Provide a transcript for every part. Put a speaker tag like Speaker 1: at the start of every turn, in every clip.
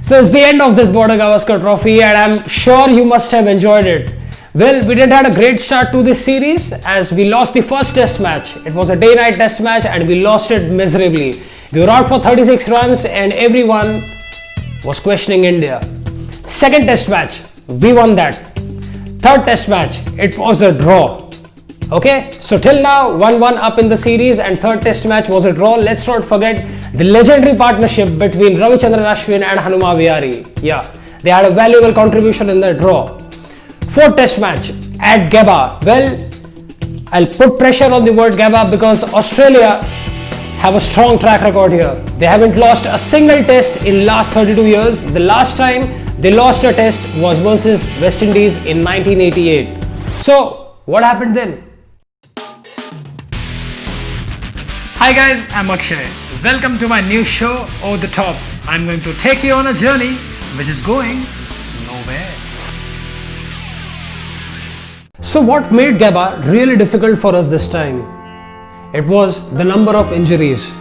Speaker 1: So it's the end of this Border Gavaskar Trophy and I'm sure you must have enjoyed it. Well, we didn't have a great start to this series as we lost the first test match. It was a day-night test match and we lost it miserably. We were out for 36 runs and everyone was questioning India. Second test match, we won that. Third test match, it was a draw. Okay, so till now 1-1 up in the series and third test match was a draw. Let's not forget the legendary partnership between Ravichandran Ashwin and Hanuma Vihari. Yeah, they had a valuable contribution in the draw. Fourth test match at Gabba. Well, I'll put pressure on the word Gabba because Australia have a strong track record here. They haven't lost a single test in last 32 years. The last time they lost a test was versus West Indies in 1988. So, what happened then? Hi guys, I'm Akshay. Welcome to my new show, Over the Top. I'm going to take you on a journey which is going nowhere. So what made Gabba really difficult for us this time? It was the number of injuries.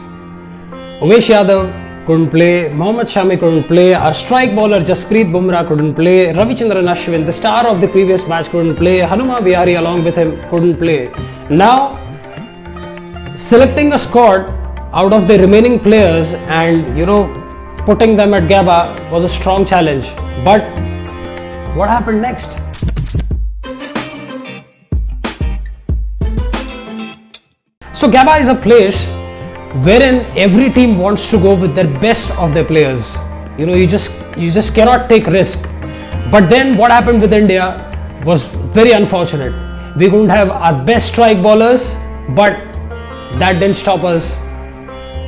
Speaker 1: Umesh Yadav couldn't play, Mohammad Shami couldn't play, our strike bowler Jasprit Bumrah couldn't play, Ravichandran Ashwin, the star of the previous match, couldn't play, Hanuma Vihari along with him couldn't play. Now, selecting a squad out of the remaining players and putting them at Gabba was a strong challenge. But what happened next? So Gabba is a place wherein every team wants to go with their best of their players. You just cannot take risk. But then what happened with India was very unfortunate. We couldn't have our best strike bowlers, but that didn't stop us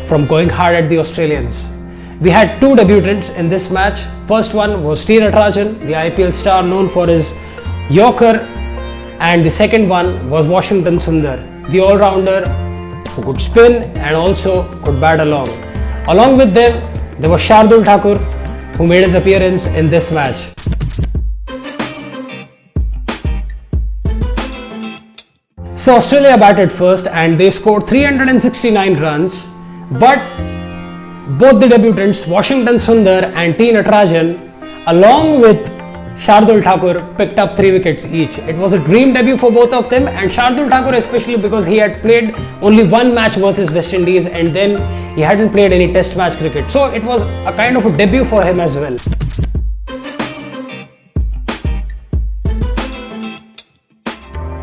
Speaker 1: from going hard at the Australians. We had two debutants in this match. First one was T. Natarajan, the IPL star known for his Yorker, and the second one was Washington Sundar, the all-rounder who could spin and also could bat along. Along with them, there was Shardul Thakur who made his appearance in this match. So Australia batted first and they scored 369 runs, but both the debutants Washington Sundar and T. Natarajan along with Shardul Thakur picked up 3 wickets each. It was a dream debut for both of them, and Shardul Thakur especially because he had played only one match versus West Indies and then he hadn't played any test match cricket. So it was a kind of a debut for him as well.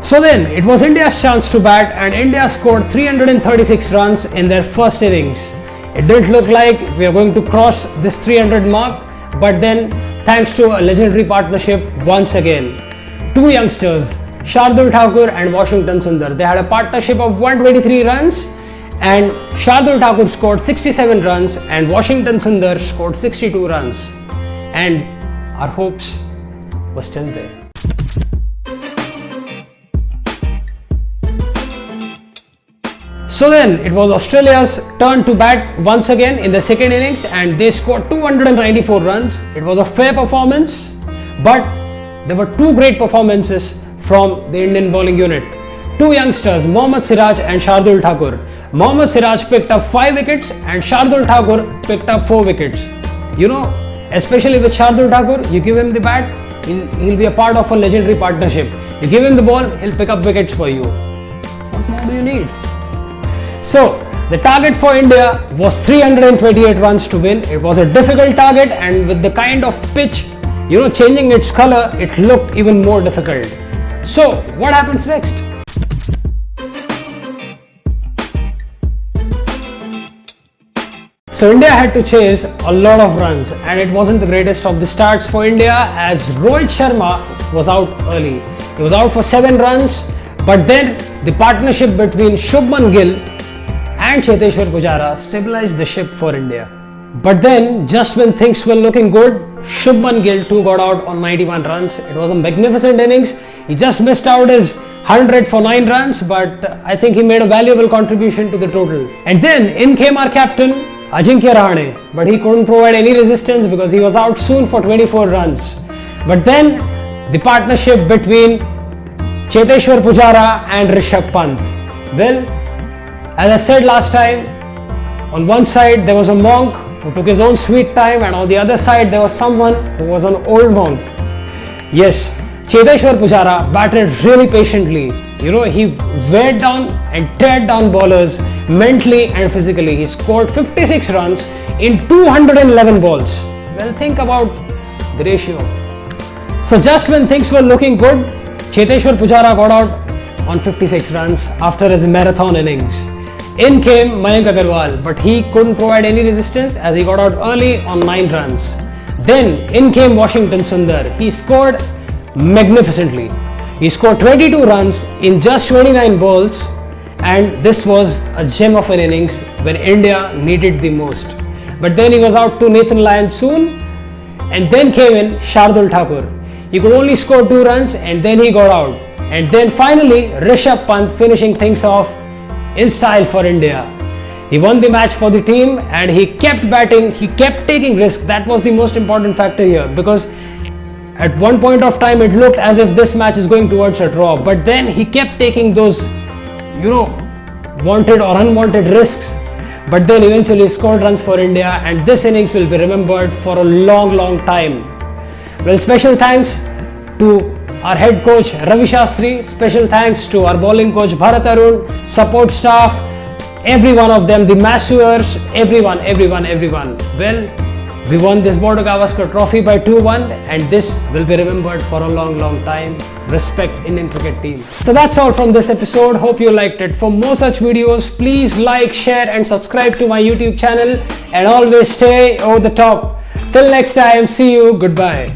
Speaker 1: So then, it was India's chance to bat and India scored 336 runs in their first innings. It didn't look like we are going to cross this 300 mark, but then thanks to a legendary partnership once again. Two youngsters, Shardul Thakur and Washington Sundar, they had a partnership of 123 runs and Shardul Thakur scored 67 runs and Washington Sundar scored 62 runs. And our hopes were still there. So then, it was Australia's turn to bat once again in the second innings and they scored 294 runs. It was a fair performance, but there were two great performances from the Indian bowling unit. Two youngsters, Mohammad Siraj and Shardul Thakur. Mohammad Siraj picked up 5 wickets and Shardul Thakur picked up 4 wickets. Especially with Shardul Thakur, you give him the bat, he'll be a part of a legendary partnership. You give him the ball, he'll pick up wickets for you. What more do you need? So, the target for India was 328 runs to win. It was a difficult target and with the kind of pitch, changing its color, it looked even more difficult. So, what happens next? So, India had to chase a lot of runs and it wasn't the greatest of the starts for India as Rohit Sharma was out early. He was out for 7 runs, but then the partnership between Shubman Gill and Cheteshwar Pujara stabilized the ship for India. But then, just when things were looking good, Shubman Gill too got out on 91 runs. It was a magnificent innings. He just missed out his 100 for 9 runs, but I think he made a valuable contribution to the total. And then, in came our captain, Ajinkya Rahane, but he couldn't provide any resistance because he was out soon for 24 runs. But then, the partnership between Cheteshwar Pujara and Rishabh Pant. Well, as I said last time, on one side there was a monk who took his own sweet time, and on the other side there was someone who was an old monk. Yes, Cheteshwar Pujara batted really patiently. He weighed down and teared down bowlers mentally and physically. He scored 56 runs in 211 balls. Well, think about the ratio. So just when things were looking good, Cheteshwar Pujara got out on 56 runs after his marathon innings. In came Mayank Agarwal, but he couldn't provide any resistance as he got out early on 9 runs. Then in came Washington Sundar. He scored magnificently. He scored 22 runs in just 29 balls, and this was a gem of an innings when India needed the most. But then he was out to Nathan Lyon soon, and then came in Shardul Thakur. He could only score 2 runs and then he got out. And then finally Rishabh Pant finishing things off in style for India. He won the match for the team and he kept batting, he kept taking risks. That was the most important factor here, because at one point of time it looked as if this match is going towards a draw, but then he kept taking those, wanted or unwanted risks, but then eventually scored runs for India, and this innings will be remembered for a long time. Well, special thanks to our head coach Ravi Shastri, special thanks to our bowling coach Bharat Arun, support staff, every one of them, the masseurs, everyone. Well, we won this Border Gavaskar trophy by 2-1, and this will be remembered for a long time. Respect Indian cricket team. So that's all from this episode. Hope you liked it. For more such videos, please like, share and subscribe to my YouTube channel, and always stay over the top. Till next time, see you. Goodbye.